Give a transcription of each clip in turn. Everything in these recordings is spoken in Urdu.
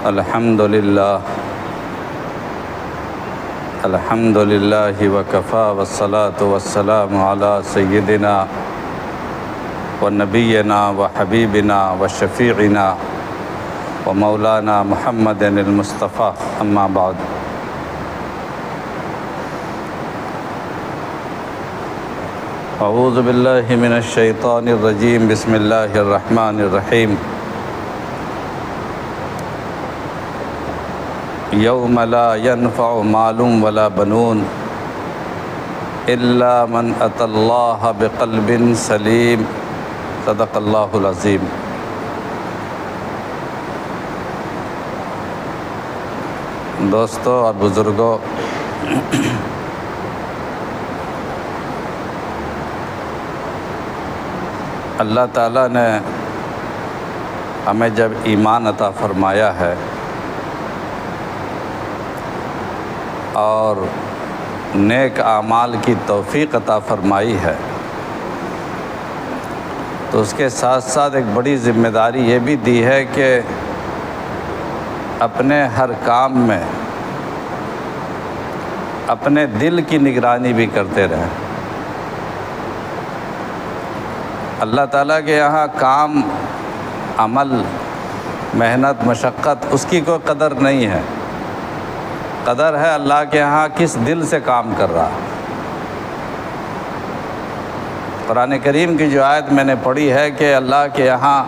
الحمدللہ وکفا والصلاة والسلام علی سیدنا و نبینا و حبیبنا و شفیعنا و مولانا محمد المصطفیٰ، اما بعد۔ اعوذ باللہ من الشیطان الرجیم، بسم اللہ الرحمن الرحیم۔ یوم لا ینفع مال ولا بنون الا من اتی اللہ بقلب سلیم، صدق اللہ العظیم۔ دوستو اور بزرگوں، اللہ تعالیٰ نے ہمیں جب ایمان عطا فرمایا ہے اور نیک اعمال کی توفیق عطا فرمائی ہے، تو اس کے ساتھ ساتھ ایک بڑی ذمہ داری یہ بھی دی ہے کہ اپنے ہر کام میں اپنے دل کی نگرانی بھی کرتے رہیں۔ اللہ تعالیٰ کے یہاں کام، عمل، محنت، مشقت، اس کی کوئی قدر نہیں ہے۔ قدر ہے اللہ کے ہاں کس دل سے کام کر رہا۔ قرآن کریم کی جو آیت میں نے پڑھی ہے کہ اللہ کے یہاں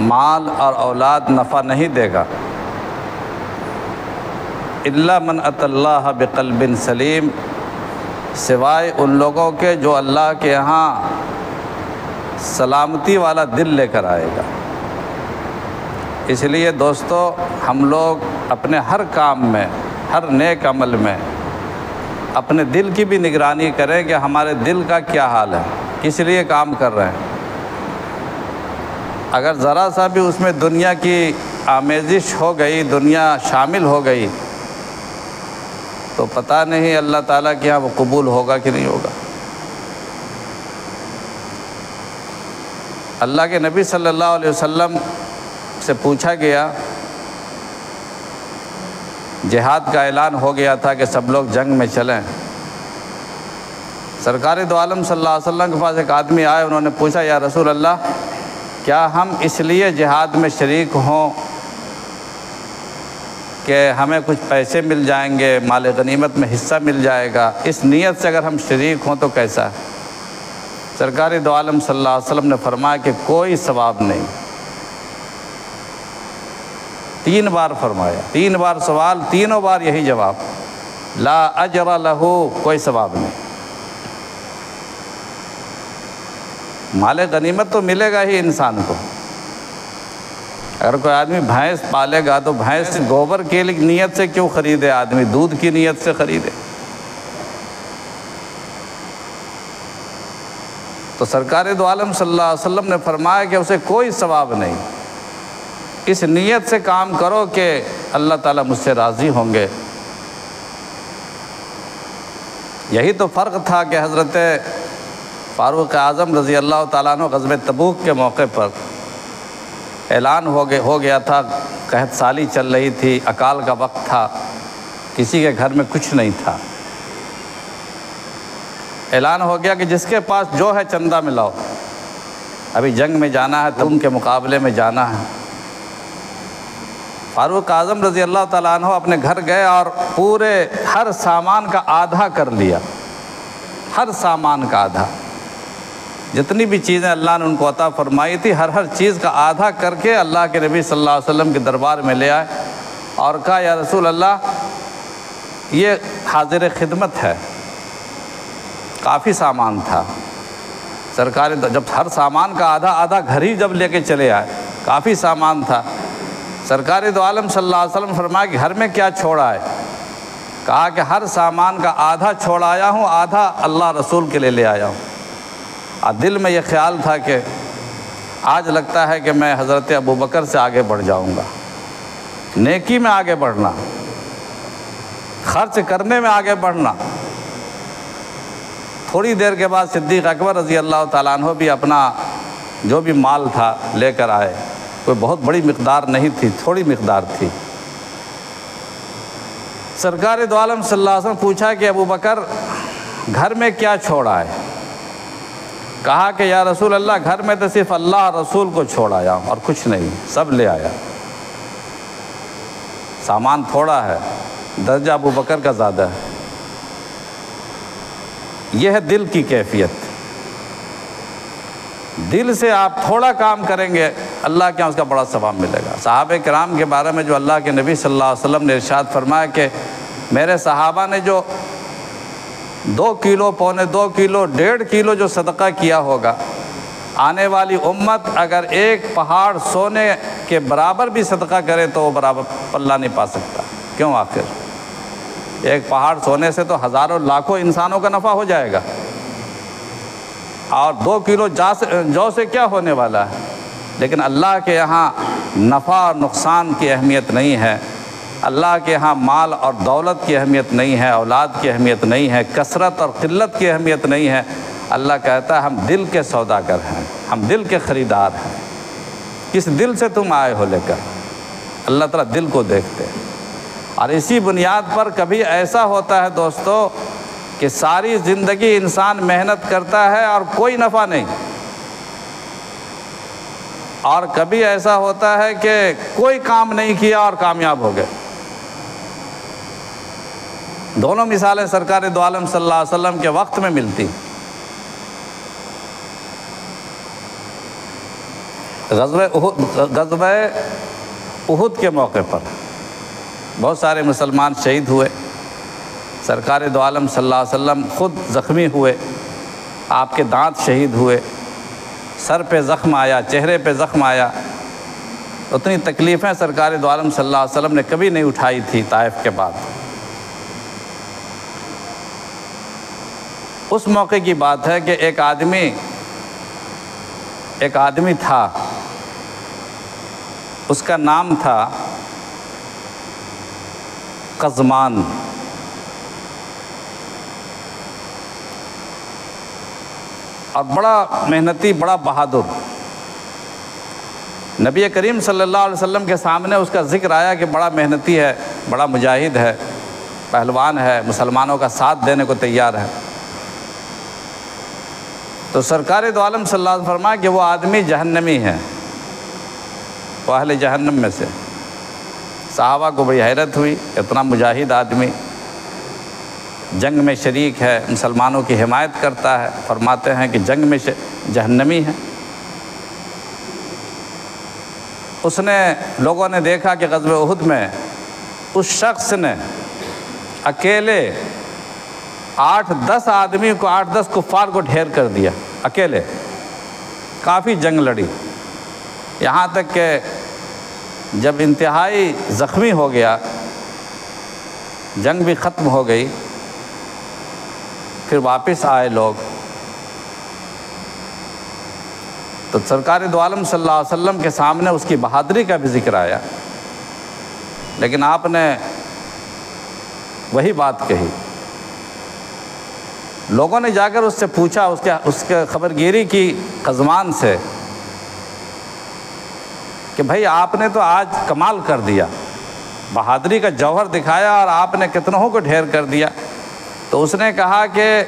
مال اور اولاد نفع نہیں دے گا، الا من اتی اللہ بقلب سلیم، سوائے ان لوگوں کے جو اللہ کے یہاں سلامتی والا دل لے کر آئے گا۔ اس لیے دوستو، ہم لوگ اپنے ہر کام میں، ہر نیک عمل میں اپنے دل کی بھی نگرانی کریں کہ ہمارے دل کا کیا حال ہے، کس لیے کام کر رہے ہیں۔ اگر ذرا سا بھی اس میں دنیا کی آمیزش ہو گئی، دنیا شامل ہو گئی، تو پتہ نہیں اللہ تعالیٰ کے یہاں وہ قبول ہوگا کہ نہیں ہوگا۔ اللہ کے نبی صلی اللہ علیہ وسلم سے پوچھا گیا، جہاد کا اعلان ہو گیا تھا کہ سب لوگ جنگ میں چلیں۔ سرکار دو عالم صلی اللہ علیہ وسلم کے پاس ایک آدمی آئے، انہوں نے پوچھا، یا رسول اللہ، کیا ہم اس لیے جہاد میں شریک ہوں کہ ہمیں کچھ پیسے مل جائیں گے، مال غنیمت میں حصہ مل جائے گا، اس نیت سے اگر ہم شریک ہوں تو کیسا ہے؟ سرکار دو عالم صلی اللہ علیہ وسلم نے فرمایا کہ کوئی ثواب نہیں۔ 3 بار فرمایا، 3 بار سوال، تینوں بار یہی جواب، لا اجر لہ، کوئی ثواب نہیں۔ مال غنیمت تو ملے گا ہی انسان کو۔ اگر کوئی آدمی بھینس پالے گا تو بھینس گوبر کی نیت سے کیوں خریدے؟ آدمی دودھ کی نیت سے خریدے۔ تو سرکار دو عالم صلی اللہ علیہ وسلم نے فرمایا کہ اسے کوئی ثواب نہیں، اس نیت سے کام کرو کہ اللہ تعالیٰ مجھ سے راضی ہوں گے۔ یہی تو فرق تھا کہ حضرت فاروق اعظم رضی اللہ تعالیٰ عنہ غزوہ تبوک کے موقع پر اعلان ہو گیا تھا، قحط سالی چل رہی تھی، اکال کا وقت تھا، کسی کے گھر میں کچھ نہیں تھا۔ اعلان ہو گیا کہ جس کے پاس جو ہے چندہ ملاؤ، ابھی جنگ میں جانا ہے، تم کے مقابلے میں جانا ہے۔ فاروق اعظم رضی اللہ تعالیٰ عنہ اپنے گھر گئے اور پورے ہر سامان کا آدھا کر لیا، ہر سامان کا آدھا، جتنی بھی چیزیں اللہ نے ان کو عطا فرمائی تھی، ہر چیز کا آدھا کر کے اللہ کے نبی صلی اللہ علیہ وسلم کے دربار میں لے آئے اور کہا، یا رسول اللہ، یہ حاضر خدمت ہے۔ کافی سامان تھا، سرکار جب ہر سامان کا آدھا آدھا گھر ہی جب لے کے چلے آئے، کافی سامان تھا۔ سرکار دو عالم صلی اللہ علیہ وسلم فرمایا کہ گھر میں کیا چھوڑا ہے؟ کہا کہ ہر سامان کا آدھا چھوڑ آیا ہوں، آدھا اللہ رسول کے لیے لے آیا ہوں۔ دل میں یہ خیال تھا کہ آج لگتا ہے کہ میں حضرت ابوبکر سے آگے بڑھ جاؤں گا، نیکی میں آگے بڑھنا، خرچ کرنے میں آگے بڑھنا۔ تھوڑی دیر کے بعد صدیق اکبر رضی اللہ تعالیٰ عنہ بھی اپنا جو بھی مال تھا لے کر آئے، کوئی بہت بڑی مقدار نہیں تھی، تھوڑی مقدار تھی۔ سرکار دو عالم صلی اللہ علیہ وسلم پوچھا کہ ابو بکر گھر میں کیا چھوڑا ہے؟ کہا کہ یا رسول اللہ گھر میں تو صرف اللہ رسول کو چھوڑ آیا ہوں اور کچھ نہیں، سب لے آیا۔ سامان تھوڑا ہے، درجہ ابو بکر کا زیادہ ہے۔ یہ ہے دل کی کیفیت۔ دل سے آپ تھوڑا کام کریں گے، اللہ کے یہاں اس کا بڑا ثواب ملے گا۔ صحابہ کرام کے بارے میں جو اللہ کے نبی صلی اللہ علیہ وسلم نے ارشاد فرمایا کہ میرے صحابہ نے جو 2 کلو، پونے 2 کلو، 1.5 کلو جو صدقہ کیا ہوگا، آنے والی امت اگر ایک پہاڑ سونے کے برابر بھی صدقہ کرے تو وہ برابر پلہ نہیں پا سکتا۔ کیوں؟ آخر ایک پہاڑ سونے سے تو ہزاروں لاکھوں انسانوں کا نفع ہو جائے گا، اور 2 کلو جو سے کیا ہونے والا ہے؟ لیکن اللہ کے یہاں نفع اور نقصان کی اہمیت نہیں ہے، اللہ کے ہاں مال اور دولت کی اہمیت نہیں ہے، اولاد کی اہمیت نہیں ہے، کثرت اور قلت کی اہمیت نہیں ہے۔ اللہ کہتا ہے ہم دل کے سوداگر ہیں، ہم دل کے خریدار ہیں۔ کس دل سے تم آئے ہو لے کر؟ اللہ تعالیٰ دل کو دیکھتے ہیں۔ اور اسی بنیاد پر کبھی ایسا ہوتا ہے دوستو کہ ساری زندگی انسان محنت کرتا ہے اور کوئی نفع نہیں، اور کبھی ایسا ہوتا ہے کہ کوئی کام نہیں کیا اور کامیاب ہو گئے۔ دونوں مثالیں سرکار دو عالم صلی اللہ علیہ وسلم کے وقت میں ملتی۔ غزوہ احد کے موقع پر بہت سارے مسلمان شہید ہوئے۔ سرکار دو عالم صلی اللہ علیہ وسلم خود زخمی ہوئے، آپ کے دانت شہید ہوئے، سر پہ زخم آیا، چہرے پہ زخم آیا۔ اتنی تکلیفیں سرکار دو عالم صلی اللہ علیہ وسلم نے کبھی نہیں اٹھائی تھی طائف کے بعد۔ اس موقع کی بات ہے کہ ایک آدمی تھا، اس کا نام تھا قزمان۔ اور بڑا محنتی، بڑا بہادر۔ نبی کریم صلی اللہ علیہ وسلم کے سامنے اس کا ذکر آیا کہ بڑا محنتی ہے، بڑا مجاہد ہے، پہلوان ہے، مسلمانوں کا ساتھ دینے کو تیار ہے۔ تو سرکار دو عالم صلی اللہ علیہ وسلم فرمایا کہ وہ آدمی جہنمی ہے، وہ اہل جہنم میں سے۔ صحابہ کو بڑی حیرت ہوئی، اتنا مجاہد آدمی جنگ میں شریک ہے، مسلمانوں کی حمایت کرتا ہے، فرماتے ہیں کہ جنگ میں جہنمی ہے۔ اس نے، لوگوں نے دیکھا کہ غزوہ احد میں اس شخص نے اکیلے 8-10 آدمی کو، 8-10 کفار کو ڈھیر کر دیا، اکیلے۔ کافی جنگ لڑی، یہاں تک کہ جب انتہائی زخمی ہو گیا، جنگ بھی ختم ہو گئی، پھر واپس آئے لوگ، تو سرکار دو عالم صلی اللہ علیہ وسلم کے سامنے اس کی بہادری کا بھی ذکر آیا، لیکن آپ نے وہی بات کہی۔ لوگوں نے جا کر اس سے پوچھا، اس کے خبرگیری کی قزمان سے کہ بھائی آپ نے تو آج کمال کر دیا، بہادری کا جوہر دکھایا اور آپ نے کتنوں کو ڈھیر کر دیا۔ تو اس نے کہا کہ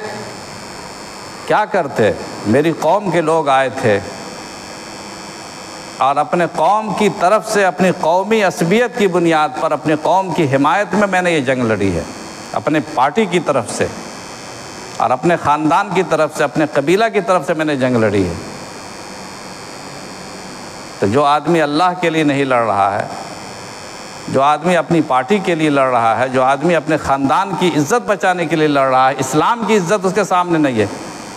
کیا کرتے، میری قوم کے لوگ آئے تھے اور اپنے قوم کی طرف سے، اپنی قومی عصبیت کی بنیاد پر، اپنی قوم کی حمایت میں نے یہ جنگ لڑی ہے، اپنے پارٹی کی طرف سے اور اپنے خاندان کی طرف سے، اپنے قبیلہ کی طرف سے میں نے جنگ لڑی ہے۔ تو جو آدمی اللہ کے لیے نہیں لڑ رہا ہے، جو آدمی اپنی پارٹی کے لیے لڑ رہا ہے، جو آدمی اپنے خاندان کی عزت بچانے کے لیے لڑ رہا ہے، اسلام کی عزت اس کے سامنے نہیں ہے۔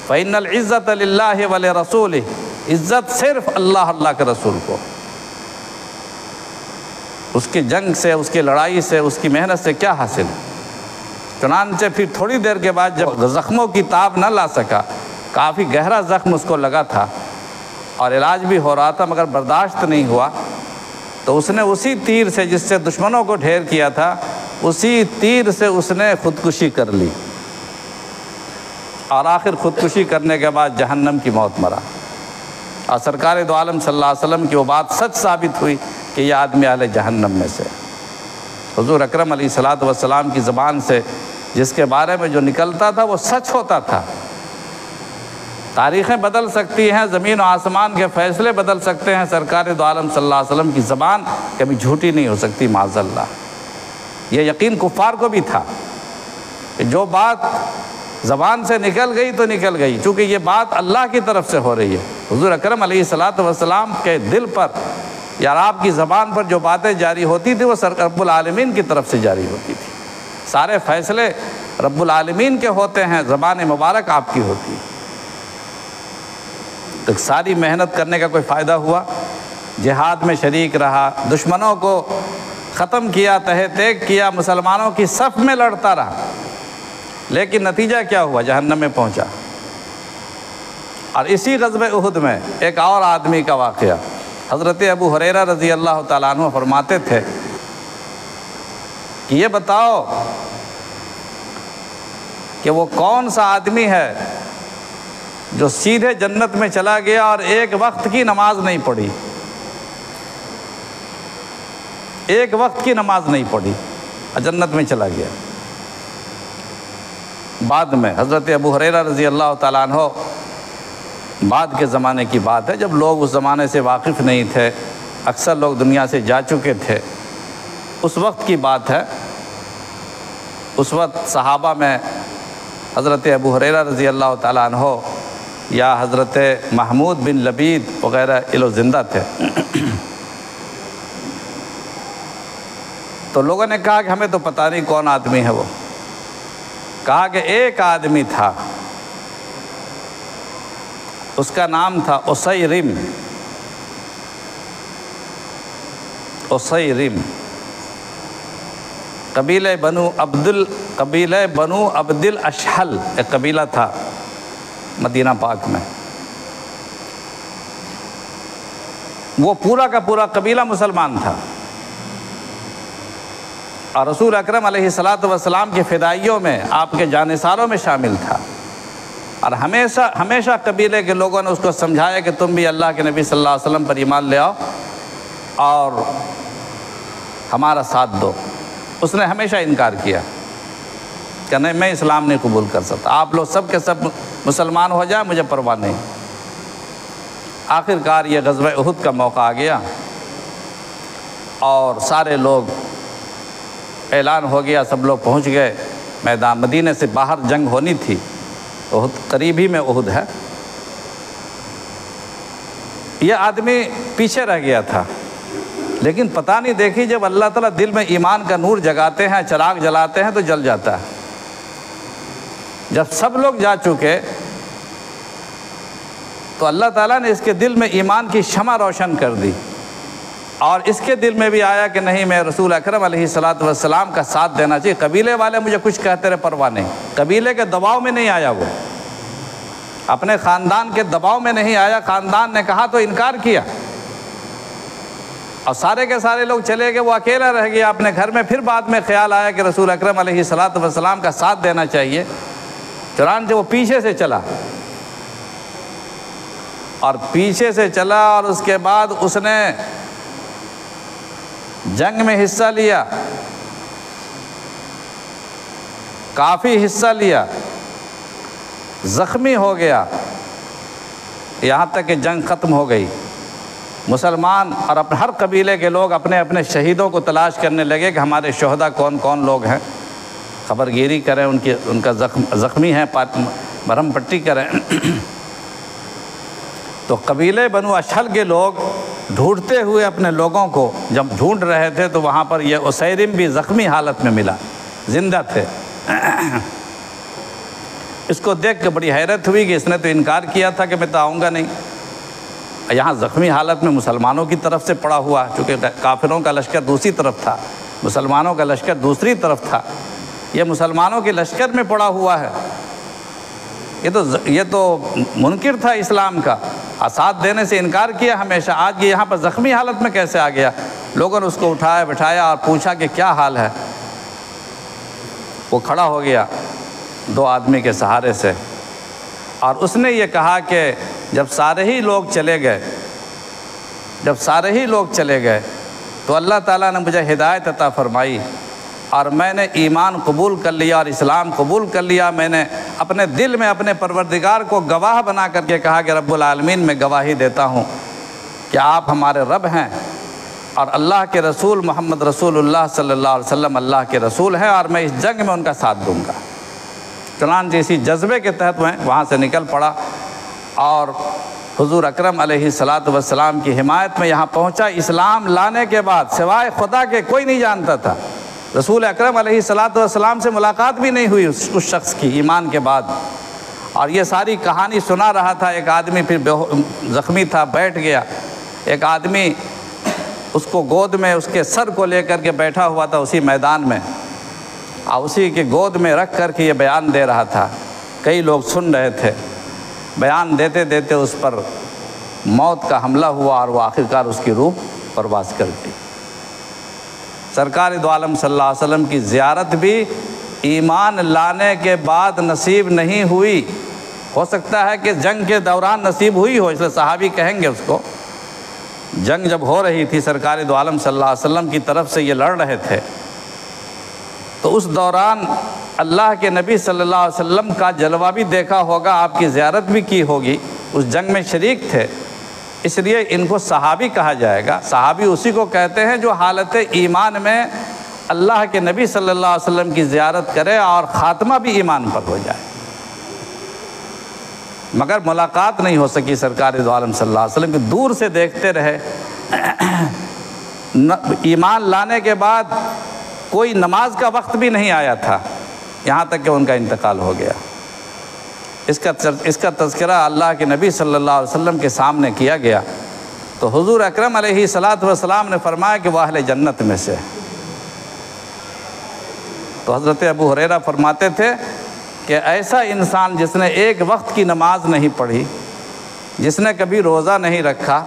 فَإِنَّ الْعِزَّةَ لِلَّهِ وَلِرَسُولِهِ، عزت صرف اللہ کے رسول کو۔ اس کی جنگ سے، اس کی لڑائی سے، اس کی محنت سے کیا حاصل؟ چنانچہ پھر تھوڑی دیر کے بعد جب زخموں کی تاب نہ لا سکا، کافی گہرا زخم اس کو لگا تھا اور علاج بھی ہو رہا تھا مگر برداشت نہیں ہوا، تو اس نے اسی تیر سے جس سے دشمنوں کو ڈھیر کیا تھا، اسی تیر سے اس نے خودکشی کر لی، اور آخر خودکشی کرنے کے بعد جہنم کی موت مرا۔ اور سرکار دو عالم صلی اللہ علیہ وسلم کی وہ بات سچ ثابت ہوئی کہ یہ آدمی اہل جہنم میں سے۔ حضور اکرم علیہ الصلوۃ والسلام کی زبان سے جس کے بارے میں جو نکلتا تھا وہ سچ ہوتا تھا۔ تاریخیں بدل سکتی ہیں، زمین و آسمان کے فیصلے بدل سکتے ہیں، سرکار دو عالم صلی اللہ علیہ وسلم کی زبان کبھی جھوٹی نہیں ہو سکتی معاذ اللہ۔ یہ یقین کفار کو بھی تھا کہ جو بات زبان سے نکل گئی تو نکل گئی، چونکہ یہ بات اللہ کی طرف سے ہو رہی ہے۔ حضور اکرم علیہ الصلوۃ والسلام کے دل پر یا آپ کی زبان پر جو باتیں جاری ہوتی تھی وہ رب العالمین کی طرف سے جاری ہوتی تھی۔ سارے فیصلے رب العالمین کے ہوتے ہیں، زبان مبارک آپ کی ہوتی ہے۔ تو ساری محنت کرنے کا کوئی فائدہ ہوا؟ جہاد میں شریک رہا، دشمنوں کو ختم کیا، تہہ تیگ کیا، مسلمانوں کی صف میں لڑتا رہا، لیکن نتیجہ کیا ہوا؟ جہنم میں پہنچا۔ اور اسی غزوہ احد میں ایک اور آدمی کا واقعہ، حضرت ابو ہریرہ رضی اللہ تعالیٰ عنہ فرماتے تھے کہ یہ بتاؤ کہ وہ کون سا آدمی ہے جو سیدھے جنت میں چلا گیا اور ایک وقت کی نماز نہیں پڑھی، ایک وقت کی نماز نہیں پڑھی اور جنت میں چلا گیا۔ بعد میں حضرت ابو ہریرہ رضی اللہ تعالیٰ عنہ، بعد کے زمانے کی بات ہے جب لوگ اس زمانے سے واقف نہیں تھے، اکثر لوگ دنیا سے جا چکے تھے، اس وقت کی بات ہے۔ اس وقت صحابہ میں حضرت ابو ہریرہ رضی اللہ تعالیٰ عنہ یا حضرت محمود بن لبید وغیرہ یہ لوگ زندہ تھے۔ تو لوگوں نے کہا کہ ہمیں تو پتہ نہیں کون آدمی ہے وہ۔ کہا کہ ایک آدمی تھا، اس کا نام تھا اسیرم۔ اسیرم قبیلہ بنو عبد الاشحل ایک قبیلہ تھا مدینہ پاک میں۔ وہ پورا کا پورا قبیلہ مسلمان تھا اور رسول اکرم علیہ الصلوۃ والسلام کے فدائیوں میں، آپ کے جانثاروں میں شامل تھا، اور ہمیشہ قبیلے کے لوگوں نے اس کو سمجھایا کہ تم بھی اللہ کے نبی صلی اللہ علیہ وسلم پر ایمان لے آؤ اور ہمارا ساتھ دو۔ اس نے ہمیشہ انکار کیا کہ نہیں، میں اسلام نہیں قبول کر سکتا، آپ لوگ سب کے سب مسلمان ہو جائیں، مجھے پرواہ نہیں۔ آخر کار یہ غزوہ احد کا موقع آ گیا اور سارے لوگ، اعلان ہو گیا، سب لوگ پہنچ گئے میدان۔ مدینے سے باہر جنگ ہونی تھی، احد قریب ہی میں احد ہے۔ یہ آدمی پیچھے رہ گیا تھا، لیکن پتہ نہیں، دیکھی جب اللہ تعالیٰ دل میں ایمان کا نور جگاتے ہیں، چراغ جلاتے ہیں تو جل جاتا ہے۔ جب سب لوگ جا چکے تو اللہ تعالیٰ نے اس کے دل میں ایمان کی شمع روشن کر دی، اور اس کے دل میں بھی آیا کہ نہیں، میں رسول اکرم علیہ الصلوۃ والسلام کا ساتھ دینا چاہیے۔ قبیلے والے مجھے کچھ کہتے رہے، پرواہ نہیں، قبیلے کے دباؤ میں نہیں آیا، وہ اپنے خاندان کے دباؤ میں نہیں آیا، خاندان نے کہا تو انکار کیا، اور سارے کے سارے لوگ چلے گئے، وہ اکیلا رہ گیا اپنے گھر میں۔ پھر بعد میں خیال آیا کہ رسول اکرم علیہ الصلوۃ والسلام کا ساتھ دینا چاہیے، چنانچہ وہ پیچھے سے چلا، اور پیچھے سے چلا، اور اس کے بعد اس نے جنگ میں حصہ لیا، کافی حصہ لیا، زخمی ہو گیا، یہاں تک کہ جنگ ختم ہو گئی۔ مسلمان اور ہر قبیلے کے لوگ اپنے اپنے شہیدوں کو تلاش کرنے لگے کہ ہمارے شہداء کون کون لوگ ہیں، خبر گیری کریں، ان کا زخمی ہے، مرہم پٹی کریں۔ تو قبیلے بنو اشحل کے لوگ ڈھونڈتے ہوئے اپنے لوگوں کو جب ڈھونڈ رہے تھے تو وہاں پر یہ اسیرم بھی زخمی حالت میں ملا، زندہ تھے۔ اس کو دیکھ کے بڑی حیرت ہوئی کہ اس نے تو انکار کیا تھا کہ میں تو آؤں گا نہیں، یہاں زخمی حالت میں مسلمانوں کی طرف سے پڑا ہوا، چونکہ کافروں کا لشکر دوسری طرف تھا، مسلمانوں کا لشکر دوسری طرف تھا، یہ مسلمانوں کے لشکر میں پڑا ہوا ہے، یہ تو منکر تھا اسلام کا، ساتھ دینے سے انکار کیا ہمیشہ، آج یہ یہاں پر زخمی حالت میں کیسے آ گیا؟ لوگوں نے اس کو اٹھایا بٹھایا اور پوچھا کہ کیا حال ہے؟ وہ کھڑا ہو گیا 2 آدمی کے سہارے سے، اور اس نے یہ کہا کہ جب سارے ہی لوگ چلے گئے تو اللہ تعالیٰ نے مجھے ہدایت عطا فرمائی اور میں نے ایمان قبول کر لیا اور اسلام قبول کر لیا۔ میں نے اپنے دل میں اپنے پروردگار کو گواہ بنا کر کے کہا کہ رب العالمین میں گواہی دیتا ہوں کہ آپ ہمارے رب ہیں اور اللہ کے رسول محمد رسول اللہ صلی اللہ علیہ وسلم اللہ کے رسول ہیں، اور میں اس جنگ میں ان کا ساتھ دوں گا۔ چنانچہ اسی جذبے کے تحت میں وہاں سے نکل پڑا اور حضور اکرم علیہ الصلاۃ والسلام کی حمایت میں یہاں پہنچا۔ اسلام لانے کے بعد سوائے خدا کے کوئی نہیں جانتا تھا۔ رسول اکرم علیہ الصلاۃ والسلام سے ملاقات بھی نہیں ہوئی اس شخص کی ایمان کے بعد، اور یہ ساری کہانی سنا رہا تھا۔ ایک آدمی پھر زخمی تھا، بیٹھ گیا، ایک آدمی اس کو گود میں اس کے سر کو لے کر کے بیٹھا ہوا تھا اسی میدان میں، اور اسی کے گود میں رکھ کر کے یہ بیان دے رہا تھا۔ کئی لوگ سن رہے تھے۔ بیان دیتے دیتے اس پر موت کا حملہ ہوا اور وہ آخرکار اس کی روح پرواز کر گئی۔ سرکار دو عالم صلی اللہ علیہ وسلم کی زیارت بھی ایمان لانے کے بعد نصیب نہیں ہوئی۔ ہو سکتا ہے کہ جنگ کے دوران نصیب ہوئی ہو، اس لیے صحابی کہیں گے اس کو۔ جنگ جب ہو رہی تھی، سرکار دو عالم صلی اللہ علیہ وسلم کی طرف سے یہ لڑ رہے تھے، تو اس دوران اللہ کے نبی صلی اللہ علیہ وسلم کا جلوہ بھی دیکھا ہوگا، آپ کی زیارت بھی کی ہوگی، اس جنگ میں شریک تھے، اس لیے ان کو صحابی کہا جائے گا۔ صحابی اسی کو کہتے ہیں جو حالت ایمان میں اللہ کے نبی صلی اللہ علیہ وسلم کی زیارت کرے اور خاتمہ بھی ایمان پر ہو جائے۔ مگر ملاقات نہیں ہو سکی سرکار دو عالم صلی اللہ علیہ وسلم کی، دور سے دیکھتے رہے۔ ایمان لانے کے بعد کوئی نماز کا وقت بھی نہیں آیا تھا، یہاں تک کہ ان کا انتقال ہو گیا۔ اس کا تذکرہ اللہ کے نبی صلی اللہ علیہ وسلم کے سامنے کیا گیا تو حضور اکرم علیہ الصلاۃ والسلام نے فرمایا کہ وہ اہل جنت میں سے۔ تو حضرت ابو ہریرہ فرماتے تھے کہ ایسا انسان جس نے ایک وقت کی نماز نہیں پڑھی، جس نے کبھی روزہ نہیں رکھا،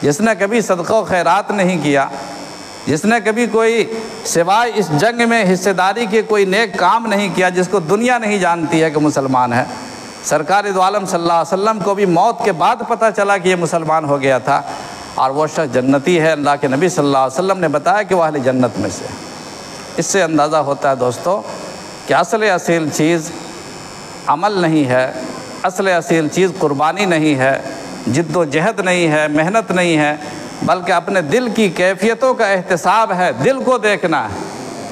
جس نے کبھی صدقہ و خیرات نہیں کیا، جس نے کبھی کوئی سوائے اس جنگ میں حصہ داری کے کوئی نیک کام نہیں کیا، جس کو دنیا نہیں جانتی ہے کہ مسلمان ہے، سرکار دو عالم صلی اللہ علیہ وسلم کو بھی موت کے بعد پتہ چلا کہ یہ مسلمان ہو گیا تھا اور وہ شخص جنتی ہے۔ اللہ کے نبی صلی اللہ علیہ وسلم نے بتایا کہ وہ اہل جنت میں سے۔ اس سے اندازہ ہوتا ہے دوستو کہ اصل چیز عمل نہیں ہے، اصل چیز قربانی نہیں ہے، جد و جہد نہیں ہے، محنت نہیں ہے، بلکہ اپنے دل کی کیفیتوں کا احتساب ہے، دل کو دیکھنا ہے۔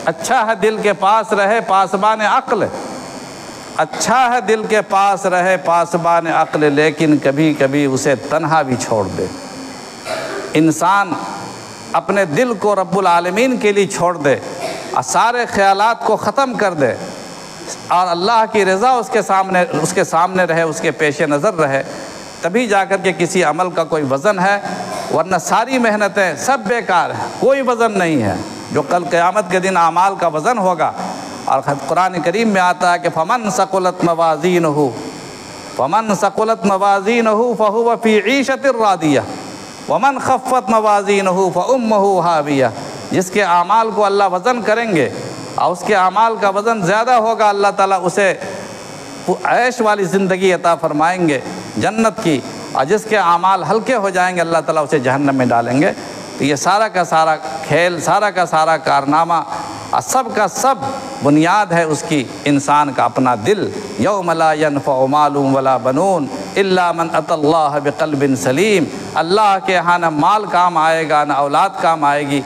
اچھا ہے دل کے پاس رہے پاسبان عقل، اچھا ہے دل کے پاس رہے پاسبان عقل، لیکن کبھی کبھی اسے تنہا بھی چھوڑ دے۔ انسان اپنے دل کو رب العالمین کے لیے چھوڑ دے اور سارے خیالات کو ختم کر دے اور اللہ کی رضا اس کے سامنے رہے، اس کے پیش نظر رہے، تبھی جا کر کے کسی عمل کا کوئی وزن ہے، ورنہ ساری محنتیں سب بیکار ہیں، کوئی وزن نہیں ہے۔ جو کل قیامت کے دن اعمال کا وزن ہوگا، اور قرآن کریم میں آتا ہے کہ فمن ثقلت موازینہ فہو فی عیشۃ راضیہ ومن خفت موازینہ فامہ ہاویہ۔ جس کے اعمال کو اللہ وزن کریں گے اور اس کے اعمال کا وزن زیادہ ہوگا، اللہ تعالیٰ اسے عیش والی زندگی عطا فرمائیں گے جنت کی، اور جس کے اعمال ہلکے ہو جائیں گے اللہ تعالیٰ اسے جہنم میں ڈالیں گے۔ تو یہ سارا کا سارا کھیل، سارا کا سارا کارنامہ اور سب کا سب بنیاد ہے اس کی انسان کا اپنا دل۔ یوم لا ینفع مال ولا بنون الا من اتی اللہ بقلب سلیم۔ اللہ کے ہاں نہ مال کام آئے گا، نہ اولاد کام آئے گی،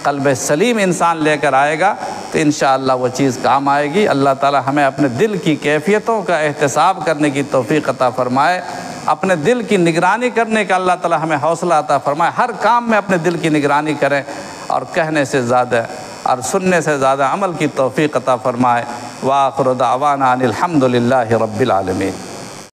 قلب سلیم انسان لے کر آئے گا تو انشاءاللہ وہ چیز کام آئے گی۔ اللہ تعالی ہمیں اپنے دل کی کیفیتوں کا احتساب کرنے کی توفیق عطا فرمائے، اپنے دل کی نگرانی کرنے کا اللہ تعالی ہمیں حوصلہ عطا فرمائے۔ ہر کام میں اپنے دل کی نگرانی کریں اور کہنے سے زیادہ اور سننے سے زیادہ عمل کی توفیق عطا فرمائے۔ وآخر دعوانا ان الحمد للہ رب العالمین۔